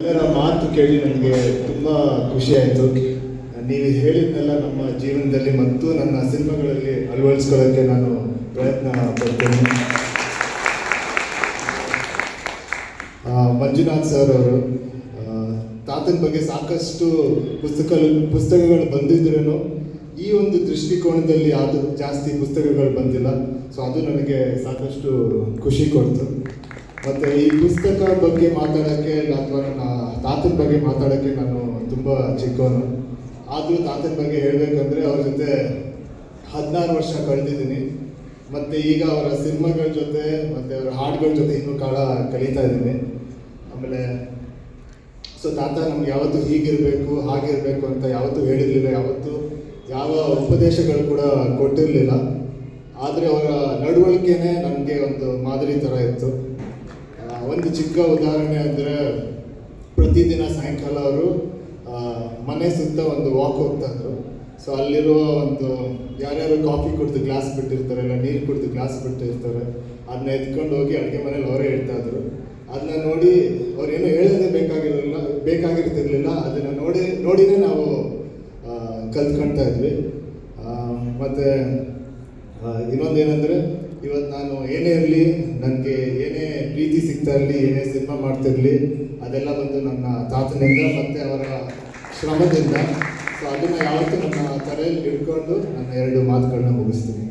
ಇದರ ಮಾತು ಕೇಳಿ ನನಗೆ ತುಂಬ ಖುಷಿ ಆಯಿತು. ನೀವು ಹೇಳಿದ್ನೆಲ್ಲ ನಮ್ಮ ಜೀವನದಲ್ಲಿ ಮತ್ತು ನನ್ನ ಸಿನಿಮಾಗಳಲ್ಲಿ ಅಳವಡಿಸ್ಕೊಳ್ಳೋಕ್ಕೆ ನಾನು ಪ್ರಯತ್ನ ಪಡ್ತೇನೆ. ಮಂಜುನಾಥ್ ಸರ್ ಅವರು ತಾತನ ಬಗ್ಗೆ ಸಾಕಷ್ಟು ಪುಸ್ತಕಗಳು ಬಂದಿದ್ರೂ ಈ ಒಂದು ದೃಷ್ಟಿಕೋನದಲ್ಲಿ ಅದು ಜಾಸ್ತಿ ಪುಸ್ತಕಗಳು ಬಂದಿಲ್ಲ. ಸೊ ಅದು ನನಗೆ ಸಾಕಷ್ಟು ಖುಷಿ ಕೊಡ್ತು. ಮತ್ತು ಈ ಪುಸ್ತಕ ಬಗ್ಗೆ ಮಾತಾಡೋಕ್ಕೆ ಅಥವಾ ನನ್ನ ತಾತನ ಬಗ್ಗೆ ಮಾತಾಡೋಕ್ಕೆ ನಾನು ತುಂಬ ಚಿಕ್ಕವನು. ಆದರೂ ತಾತನ ಬಗ್ಗೆ ಹೇಳಬೇಕಂದ್ರೆ ಅವ್ರ ಜೊತೆ 16 ವರ್ಷ ಕಳೆದಿದ್ದೀನಿ. ಮತ್ತು ಈಗ ಅವರ ಸಿನಿಮಾಗಳ ಜೊತೆ ಮತ್ತು ಅವರ ಹಾಡುಗಳ ಜೊತೆ ಇನ್ನೂ ಕಾಲ ಕಳೀತಾ ಇದ್ದೀನಿ. ಆಮೇಲೆ ತಾತ ನಮ್ಗೆ ಯಾವತ್ತೂ ಹೀಗಿರಬೇಕು ಹಾಗಿರಬೇಕು ಅಂತ ಯಾವತ್ತೂ ಹೇಳಿರಲಿಲ್ಲ, ಯಾವತ್ತೂ ಯಾವ ಉಪದೇಶಗಳು ಕೂಡ ಕೊಟ್ಟಿರಲಿಲ್ಲ. ಆದರೆ ಅವರ ನಡವಳಿಕೆನೇ ನನಗೆ ಒಂದು ಮಾದರಿ ಥರ ಇತ್ತು. ಒಂದು ಚಿಕ್ಕ ಉದಾಹರಣೆ ಅಂದರೆ, ಪ್ರತಿದಿನ ಸಾಯಂಕಾಲ ಅವರು ಮನೆ ಸುತ್ತ ಒಂದು ವಾಕ್ ಹೋಗ್ತಾಯಿದ್ರು. ಸೊ ಅಲ್ಲಿರುವ ಒಂದು ಯಾರ್ಯಾರು ಕಾಫಿ ಕುಡಿದು ಗ್ಲಾಸ್ ಬಿಟ್ಟಿರ್ತಾರೆ, ಇಲ್ಲ ನೀರು ಕುಡಿದು ಗ್ಲಾಸ್ ಬಿಟ್ಟಿರ್ತಾರೆ, ಅದನ್ನ ಎತ್ಕೊಂಡು ಹೋಗಿ ಅಡುಗೆ ಮನೇಲಿ ಅವರೇ ಇಡ್ತಾಯಿದ್ರು. ಅದನ್ನ ನೋಡಿ ಅವ್ರೇನು ಹೇಳೋದೇ ಬೇಕಾಗಿರ್ತಿರ್ಲಿಲ್ಲ. ಅದನ್ನು ನೋಡಿನೇ ನಾವು ಕಲ್ತ್ಕೊಳ್ತಾ ಇದ್ವಿ. ಮತ್ತು ಇನ್ನೊಂದೇನೆಂದರೆ, ಇವತ್ತು ನಾನು ಏನೇ ಇರಲಿ, ನನಗೆ ಏನೇ ಪ್ರೀತಿ ಸಿಗ್ತಾ ಇರಲಿ, ಏನೇ ಸಿನಿಮಾ ಮಾಡ್ತಿರಲಿ, ಅದೆಲ್ಲ ಬಂದು ನನ್ನ ತಾತನಿಂದ ಮತ್ತು ಅವರ ಶ್ರಮದಿಂದ. ಸೊ ಅದನ್ನು ಯಾವತ್ತೂ ನನ್ನ ತಲೆಯಲ್ಲಿ ಇಟ್ಕೊಂಡು ನನ್ನ 2 ಮಾತುಗಳನ್ನ ಮುಗಿಸ್ತೀನಿ.